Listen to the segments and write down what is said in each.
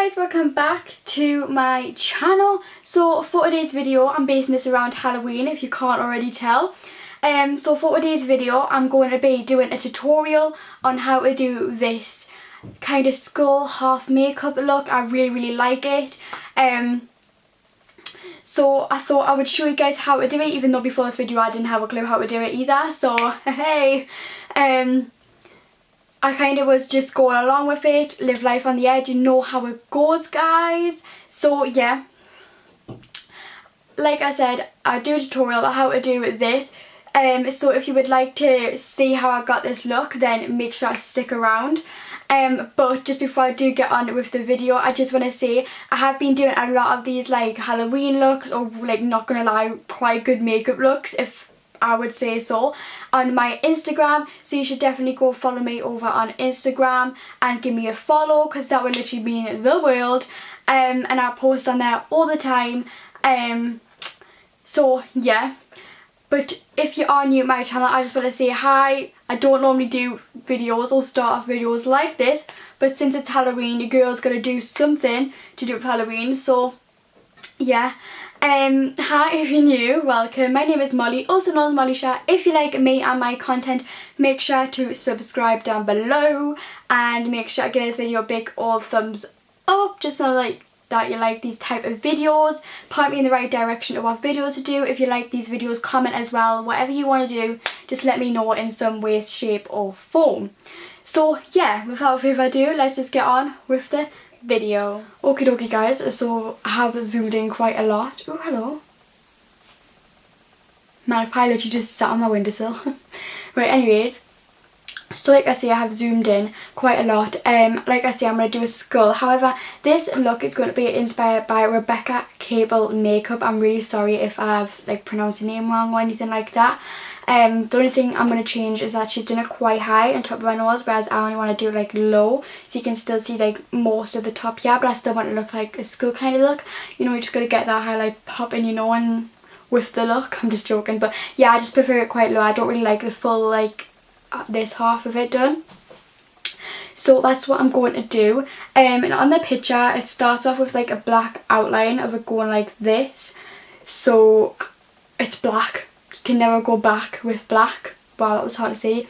guys, welcome back to my channel. So for today's video, I'm basing this around Halloween, if you can't already tell. So for today's video, I'm going to be doing a tutorial on how to do this kind of skull half makeup look. I really like it. So I thought I would show you guys how to do it, even though before this video I didn't have a clue how to do it either. So hey, I kind of was just going along with it, live life on the edge, you know how it goes, guys. So yeah, like I said, I do a tutorial on how to do this. So if you would like to see how I got this look, then make sure to stick around. But just before I do get on with the video, I just want to say I have been doing a lot of these like Halloween looks, or like, not gonna lie, quite good makeup looks, if I would say so, on my Instagram. So you should definitely go follow me over on Instagram and give me a follow, because that would literally mean the world. And I post on there all the time. So yeah. But if you are new to my channel, I just want to say hi. I don't normally do videos or start off videos like this, but since it's Halloween, your girl's got to do something to do with Halloween. So yeah. Hi, if you're new, welcome. My name is Molly, also known as Mollisha. If you like me and my content, make sure to subscribe down below and make sure to give this video a big old thumbs up, just so like that you like these type of videos. Point me in the right direction of what videos to do. If you like these videos, comment as well. Whatever you want to do, just let me know in some way, shape or form. So yeah, without further ado, let's just get on with the video. Okie dokie guys, so I have zoomed in quite a lot. Oh, hello. My pilot, you just sat on my windowsill. Right, anyways, so like I say, I have zoomed in quite a lot. Like I say, I'm going to do a skull. However, this look is going to be inspired by Rebecca Cable Makeup. I'm really sorry if I've like pronounced her name wrong or anything like that. The only thing I'm going to change is that she's done it quite high on top of my nose, whereas I only want to do it like low, so you can still see like most of the top here, but I still want to look like a skull kind of look. You know, you just got to get that highlight popping, you know, and with the look. I'm just joking, but yeah, I just prefer it quite low. I don't really like the full like this half of it done. So that's what I'm going to do. And on the picture, it starts off with like a black outline of it going like this. So it's black. You can never go back with black. Wow, that was hard to say.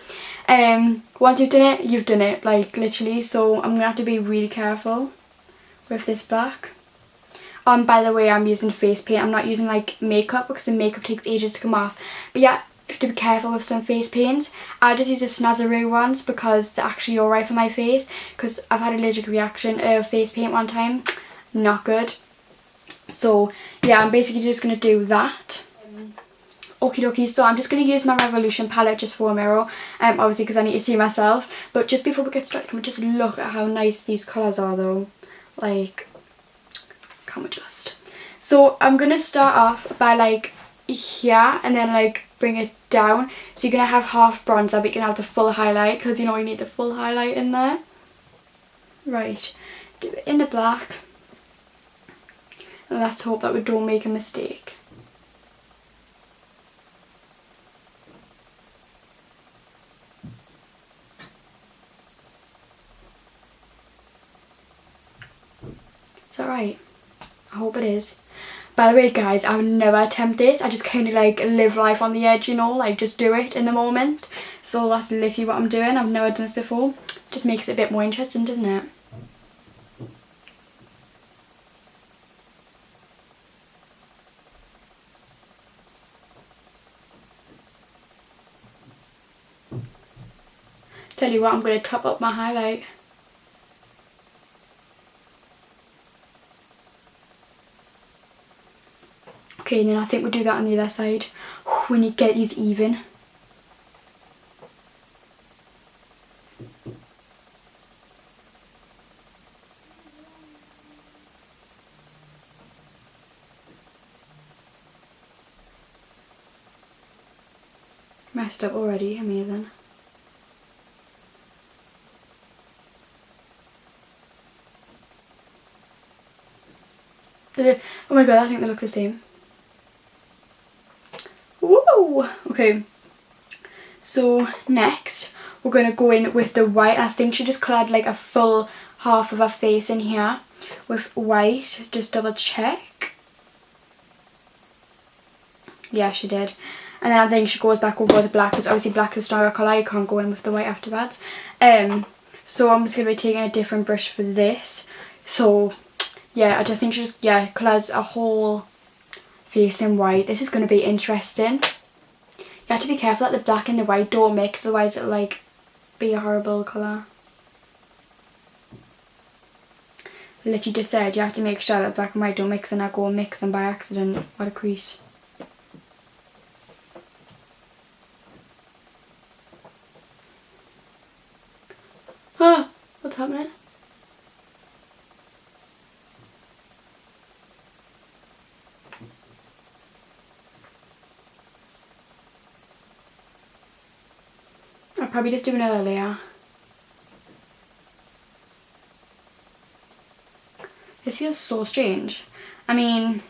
Once you've done it, like literally. So I'm gonna have to be really careful with this black. By the way, I'm using face paint. I'm not using like makeup, because the makeup takes ages to come off. But yeah, you have to be careful with some face paints. I just use the Snazaroo ones because they're actually alright for my face, because I've had an allergic reaction to face paint one time. Not good. So yeah, I'm basically just gonna do that. Okie dokie, so I'm just going to use my Revolution palette just for a mirror, obviously because I need to see myself. But just before we get started, can we just look at how nice these colours are though? Like, can we just? So I'm going to start off by like here and then like bring it down. So you're going to have half bronzer, but you can have the full highlight, because you know you need the full highlight in there. Right, do it in the black. And let's hope that we don't make a mistake. Is that right? I hope it is. By the way guys, I would never attempt this. I just kind of like live life on the edge, you know, like just do it in the moment. So that's literally what I'm doing. I've never done this before. Just makes it a bit more interesting, doesn't it? Tell you what, I'm going to top up my highlight. Okay, and then I think we'll do that on the other side. We need to get these even. Messed up already, amazing. Oh my god, I think they look the same. Woo! Okay, so next we're going to go in with the white. I think she just coloured like a full half of her face in here. with white. Just double check. Yeah, she did. And then I think she goes back over the black, because obviously black is a stronger colour, you can't go in with the white after that. So I'm just going to be taking a different brush for this. So yeah, I just think she just, yeah, colours a whole face in white. This is going to be interesting. You have to be careful that the black and the white don't mix, otherwise it'll like be a horrible colour. Literally just said you have to make sure that black and white don't mix, and I go and mix them by accident. What a crease. Ah, what's happening? I'll probably just do another layer. This feels so strange. I mean,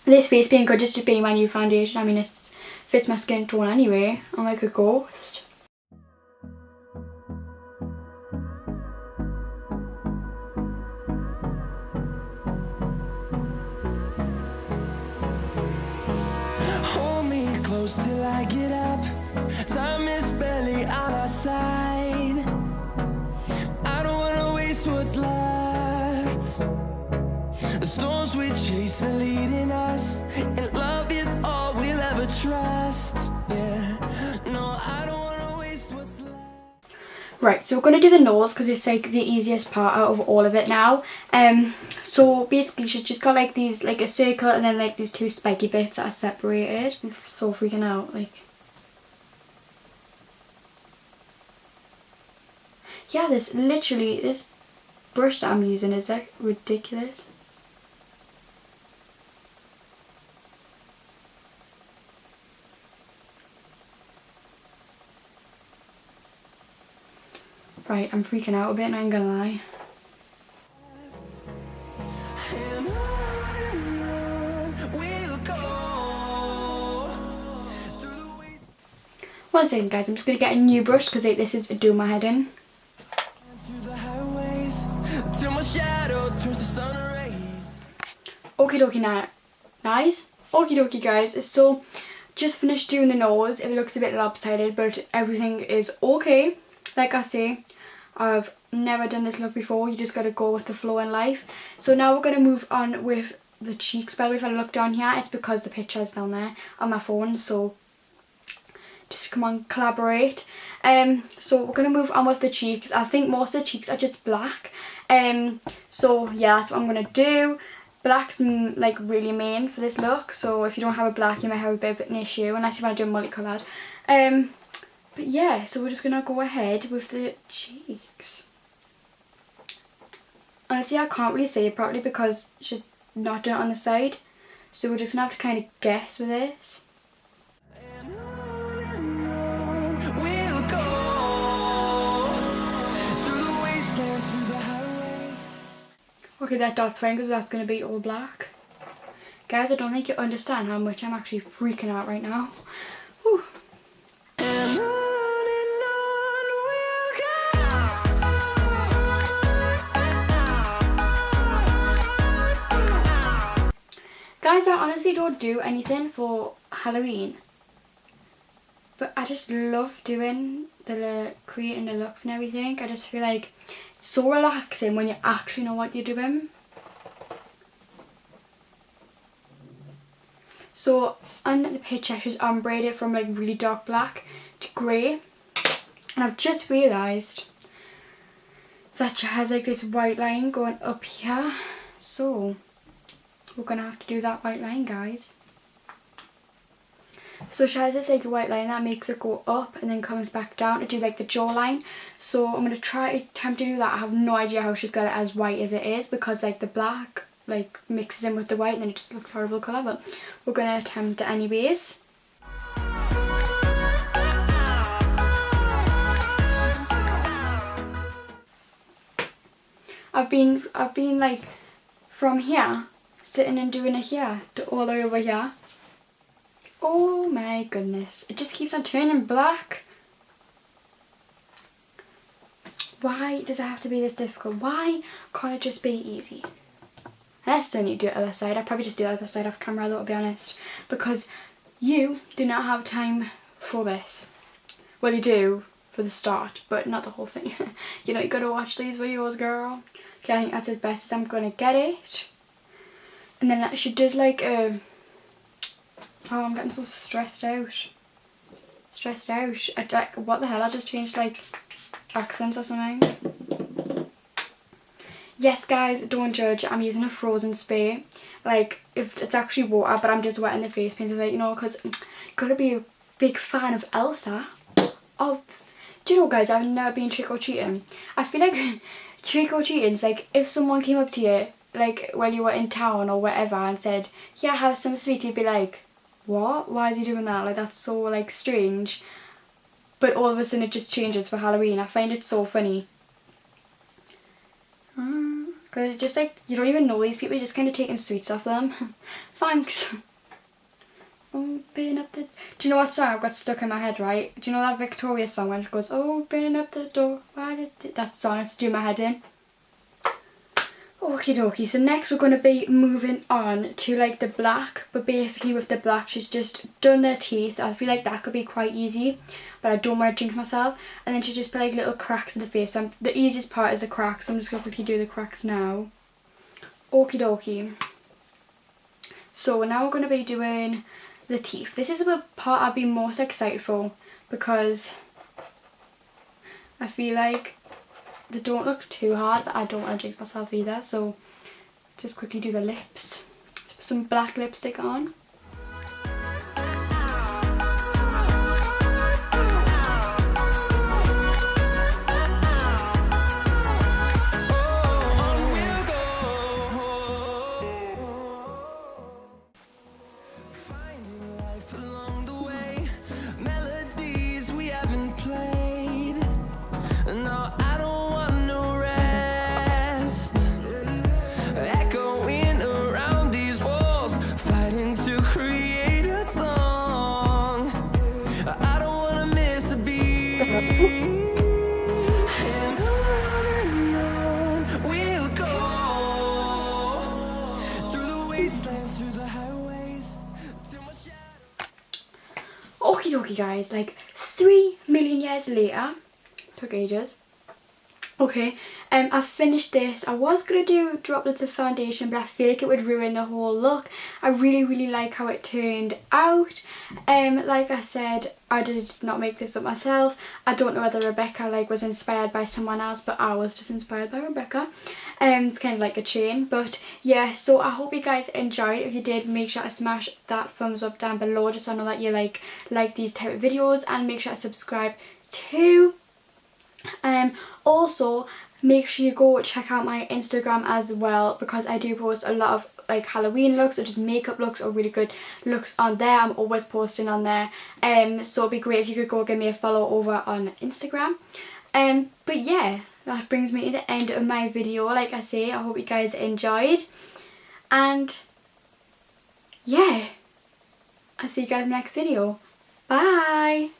this face being could just be my new foundation. I mean, it fits my skin tone anyway. I'm like a ghost. Till I get up, time is barely on our side. I don't wanna waste what's left. The storms we chase are leading us, and love is all we'll ever trust. Yeah, no, I don't wanna waste what's left. Right, so we're going to do the nose because it's like the easiest part out of all of it now. So basically she's just got like these, like a circle and then like these two spiky bits that are separated. I'm so freaking out, like. Yeah, this literally, this brush that I'm using is like ridiculous. Right, I'm freaking out a bit, I ain't gonna lie. One second guys, I'm just gonna get a new brush because like, this is doing my head in. Okie dokie now. Nice. Okie dokie guys, so just finished doing the nose. It looks a bit lopsided but everything is okay. Like I say, I've never done this look before. You just gotta go with the flow in life. So now we're gonna move on with the cheeks. By the way, if I look down here, it's because the picture is down there on my phone. So just come on, collaborate. So we're gonna move on with the cheeks. I think most of the cheeks are just black. So yeah, that's what I'm gonna do. Black's like really main for this look. So if you don't have a black, you might have a bit of an issue unless you want to do multicoloured. But yeah, so we're just going to go ahead with the cheeks. Honestly, I can't really say it properly because she's not done it on the side. So we're just going to have to kind of guess with this. Okay, that dot's fine because that's going to be all black. Guys, I don't think you understand how much I'm actually freaking out right now. Whew. Guys, I honestly don't do anything for Halloween, but I just love doing creating the looks and everything. I just feel like it's so relaxing when you actually know what you're doing. So on the picture she's ombre it from like really dark black to grey, and I've just realised that she has like this white line going up here, so we're gonna have to do that white line, guys. So she has this like white line that makes it go up and then comes back down to do like the jawline. So I'm gonna attempt to do that. I have no idea how she's got it as white as it is because like the black like mixes in with the white and then it just looks horrible colour, but we're gonna attempt it anyways. I've been like from here sitting and doing it here to all the way over here. Oh my goodness, it just keeps on turning black. Why does it have to be this difficult? Why can't it just be easy? And I still need to do the other side. I'll probably just do the other side off camera though, to be honest. Because you do not have time for this. Well, you do for the start, but not the whole thing. You know, you gotta watch these videos, girl. Okay, I think that's as best as I'm gonna get it. And then she does like a... Oh, I'm getting so stressed out. Like, what the hell? I just changed like accents or something. Yes, guys, don't judge. I'm using a frozen spray. Like, if it's actually water, but I'm just wetting the face paint with it, you know, because you gotta be a big fan of Elsa. Do you know, guys, I've never been trick-or-treating. I feel like trick-or-treating is like if someone came up to you, like when you were in town or whatever, and said, yeah, have some sweet, you'd be like, what? Why is he doing that? Like, that's so like strange. But all of a sudden it just changes for Halloween. I find it so funny. Because it's just like, you don't even know these people, you're just kind of taking sweets off them. Thanks. Open up the... Do you know what song I've got stuck in my head, right? Do you know that Victoria song when she goes, open up the door, why did it... That song, it's doing my head in. Okie dokie, so next we're going to be moving on to like the black, but basically with the black she's just done their teeth. I feel like that could be quite easy, but I don't want to jinx myself. And then she just put like little cracks in the face, so the easiest part is the cracks, so I'm just going to quickly do the cracks now. Okie dokie. So now we're going to be doing the teeth. This is the part I've been most excited for because I feel like they don't look too hard, but I don't want to jinx myself either, so just quickly do the lips. Let's put some black lipstick on. Okie dokie, guys, like 3 million years later, took ages. Okay, I've finished this. I was going to do droplets of foundation, but I feel like it would ruin the whole look. I really like how it turned out. Like I said, I did not make this up myself. I don't know whether Rebecca like was inspired by someone else, but I was just inspired by Rebecca. It's kind of like a chain, but yeah, so I hope you guys enjoyed. If you did, make sure to smash that thumbs up down below, just so I know that you like these type of videos, and make sure to subscribe too. Also make sure you go check out my Instagram as well, because I do post a lot of like Halloween looks or just makeup looks or really good looks on there. I'm always posting on there, so it'd be great if you could go give me a follow over on Instagram. But yeah, that brings me to the end of my video. Like I say, I hope you guys enjoyed, and yeah, I'll see you guys in the next video. Bye.